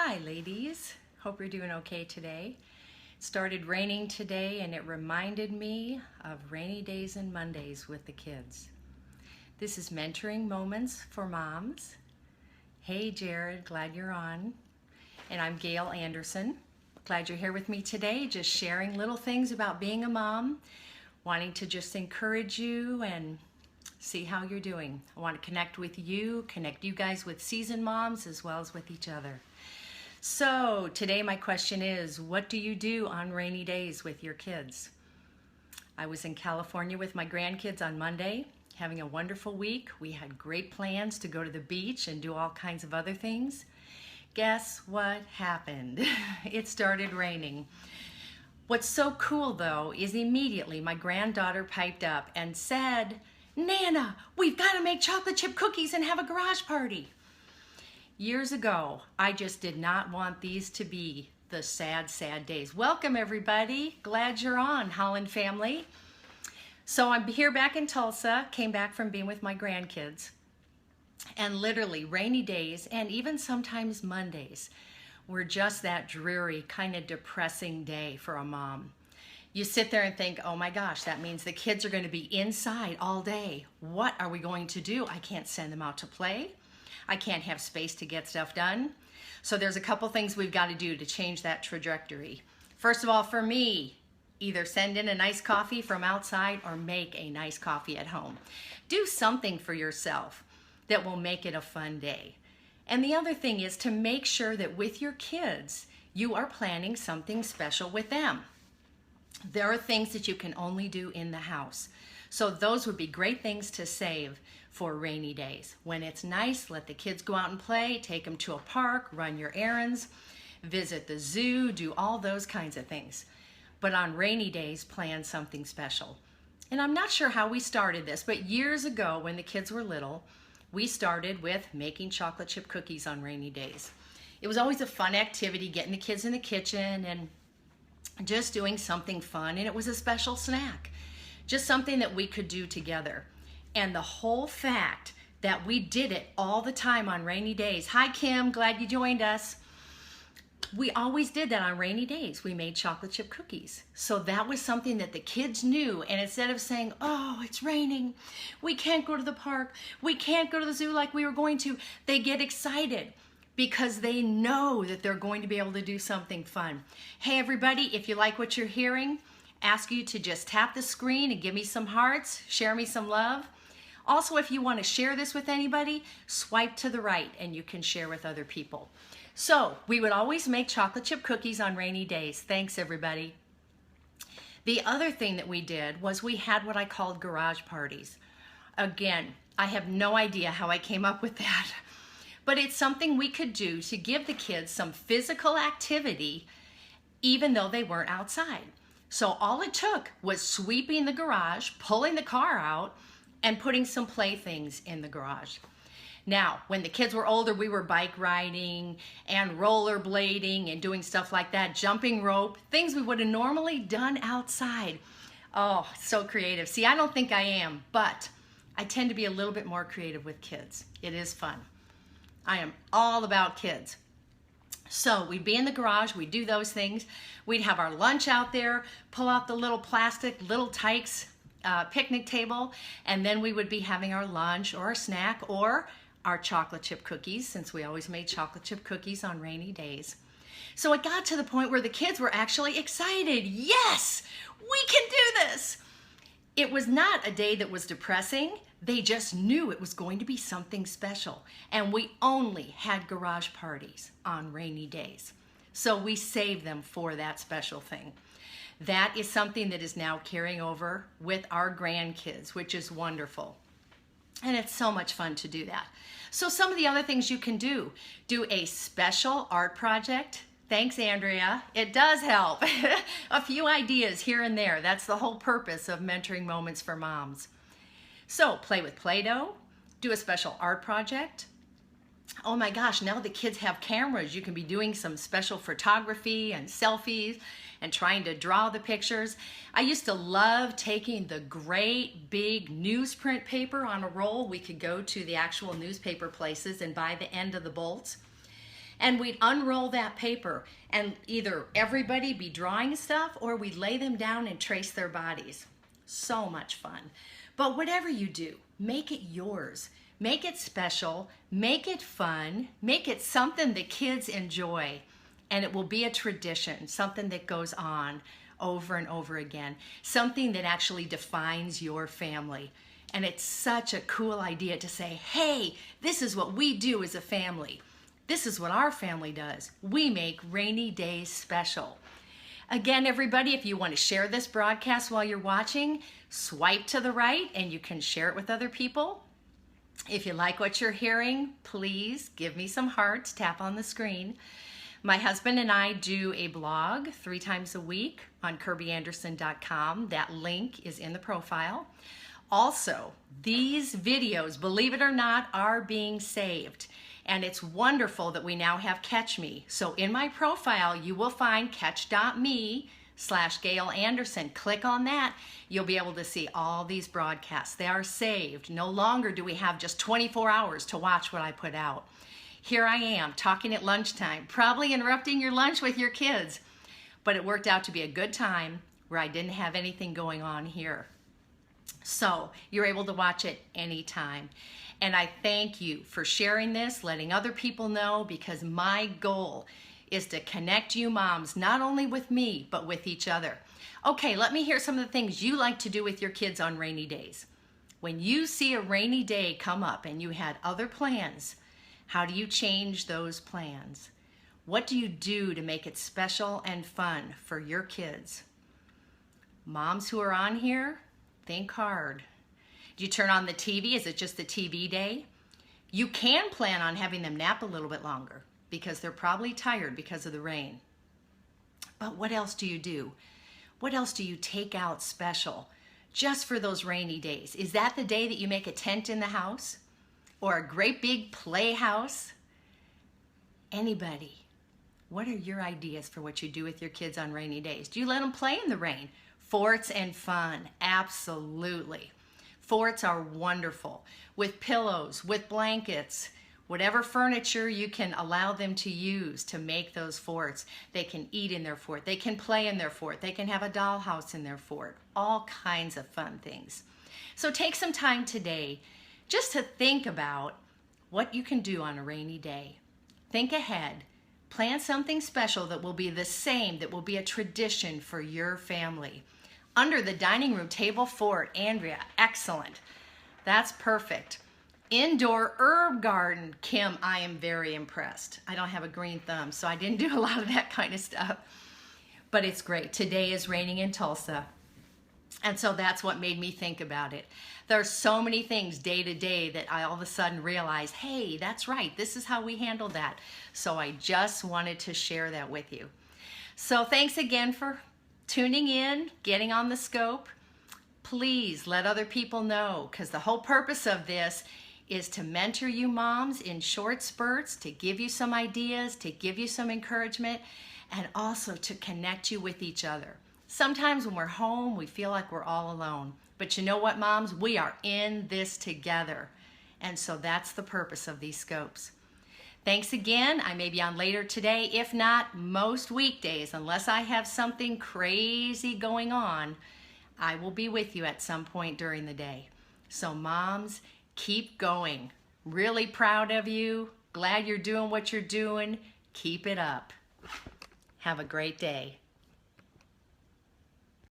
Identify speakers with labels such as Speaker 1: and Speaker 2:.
Speaker 1: Hi ladies, hope you're doing okay today. It started raining today and it reminded me of rainy days and Mondays with the kids. This is Mentoring Moments for Moms. Hey Jared, glad you're on. And I'm Gail Anderson. Glad you're here with me today, just sharing little things about being a mom, wanting to just encourage you and see how you're doing. I want to connect with you, connect you guys with seasoned moms as well as with each other. So today my question is, what do you do on rainy days with your kids? I was in California with my grandkids on Monday, having a wonderful week. We had great plans to go to the beach and do all kinds of other things. Guess what happened? It started raining. What's so cool though is immediately my granddaughter piped up and said, "Nana, we've got to make chocolate chip cookies and have a garage party." Years ago, I just did not want these to be the sad, sad days. Welcome everybody. Glad you're on, Holland family. So I'm here back in Tulsa, came back from being with my grandkids, and literally rainy days and even sometimes Mondays were just that dreary, kind of depressing day for a mom. You sit there and think, oh my gosh, that means the kids are going to be inside all day. What are we going to do? I can't send them out to play. I can't have space to get stuff done. So there's a couple things we've got to do to change that trajectory. First of all, for me, either send in a nice coffee from outside or make a nice coffee at home. Do something for yourself that will make it a fun day. And the other thing is to make sure that with your kids, you are planning something special with them. There are things that you can only do in the house. So those would be great things to save for rainy days. When it's nice, let the kids go out and play, take them to a park, run your errands, visit the zoo, do all those kinds of things. But on rainy days, plan something special. And I'm not sure how we started this, but years ago when the kids were little, we started with making chocolate chip cookies on rainy days. It was always a fun activity, getting the kids in the kitchen and just doing something fun, and it was a special snack. Just something that we could do together. And the whole fact that we did it all the time on rainy days. Hi Kim, glad you joined us. We always did that on rainy days. We made chocolate chip cookies. So that was something that the kids knew, and instead of saying, oh, it's raining, we can't go to the park, we can't go to the zoo like we were going to, they get excited because they know that they're going to be able to do something fun. Hey everybody, if you like what you're hearing, ask you to just tap the screen and give me some hearts, share me some love. Also, if you want to share this with anybody, swipe to the right and you can share with other people. So we would always make chocolate chip cookies on rainy days. Thanks everybody. The other thing that we did was we had what I called garage parties. Again, I have no idea how I came up with that, but it's something we could do to give the kids some physical activity even though they weren't outside. So all it took was sweeping the garage, pulling the car out, and putting some playthings in the garage. Now, when the kids were older, we were bike riding and rollerblading and doing stuff like that, jumping rope, things we would have normally done outside. Oh, so creative. See, I don't think I am, but I tend to be a little bit more creative with kids. It is fun. I am all about kids. So we'd be in the garage, we'd do those things. We'd have our lunch out there, pull out the little plastic Little Tikes picnic table, and then we would be having our lunch or a snack or our chocolate chip cookies, since we always made chocolate chip cookies on rainy days. So it got to the point where the kids were actually excited. Yes, we can do this. It was not a day that was depressing. They just knew it was going to be something special. And we only had garage parties on rainy days. So we saved them for that special thing. That is something that is now carrying over with our grandkids, which is wonderful. And it's so much fun to do that. So some of the other things you can do a special art project. Thanks, Andrea. It does help. A few ideas here and there. That's the whole purpose of Mentoring Moments for Moms. So play with Play-Doh, do a special art project. Oh my gosh, now the kids have cameras. You can be doing some special photography and selfies and trying to draw the pictures. I used to love taking the great big newsprint paper on a roll. We could go to the actual newspaper places and buy the end of the bolts And we'd unroll that paper and either everybody be drawing stuff or we'd lay them down and trace their bodies. So much fun. But whatever you do, make it yours. Make it special, make it fun, make it something that kids enjoy, and it will be a tradition, something that goes on over and over again, something that actually defines your family. And it's such a cool idea to say, hey, this is what we do as a family. This is what our family does. We make rainy days special. Again, everybody, if you want to share this broadcast while you're watching, swipe to the right and you can share it with other people. If you like what you're hearing, please give me some hearts, tap on the screen. My husband and I do a blog 3 times a week on KirbyAnderson.com. That link is in the profile. Also, these videos, believe it or not, are being saved. And it's wonderful that we now have Catch Me. So in my profile, you will find catch.me/Gail Anderson. Click on that. You'll be able to see all these broadcasts. They are saved. No longer do we have just 24 hours to watch what I put out. Here I am talking at lunchtime, probably interrupting your lunch with your kids. But it worked out to be a good time where I didn't have anything going on here. So you're able to watch it anytime. And I thank you for sharing this, letting other people know, because my goal is to connect you moms, not only with me, but with each other. Okay, let me hear some of the things you like to do with your kids on rainy days. When you see a rainy day come up and you had other plans, how do you change those plans? What do you do to make it special and fun for your kids? Moms who are on here, think hard. Do you turn on the TV? Is it just the TV day? You can plan on having them nap a little bit longer because they're probably tired because of the rain. But what else do you do? What else do you take out special just for those rainy days? Is that the day that you make a tent in the house or a great big playhouse? Anybody, what are your ideas for what you do with your kids on rainy days? Do you let them play in the rain? Forts and fun, absolutely. Forts are wonderful, with pillows, with blankets, whatever furniture you can allow them to use to make those forts. They can eat in their fort, they can play in their fort, they can have a dollhouse in their fort, all kinds of fun things. So take some time today just to think about what you can do on a rainy day. Think ahead, plan something special that will be the same, that will be a tradition for your family. Under the dining room table fort, Andrea, excellent. That's perfect. Indoor herb garden, Kim, I am very impressed. I don't have a green thumb, so I didn't do a lot of that kind of stuff. But it's great. Today is raining in Tulsa. And so that's what made me think about it. There are so many things day to day that I all of a sudden realized, hey, that's right. This is how we handle that. So I just wanted to share that with you. So thanks again for tuning in, getting on the scope. Please let other people know, because the whole purpose of this is to mentor you moms in short spurts, to give you some ideas, to give you some encouragement, and also to connect you with each other. Sometimes when we're home, we feel like we're all alone. But you know what, moms? We are in this together. And so that's the purpose of these scopes. Thanks again. I may be on later today, if not most weekdays, unless I have something crazy going on. I will be with you at some point during the day. So moms, keep going. Really proud of you. Glad you're doing what you're doing. Keep it up. Have a great day.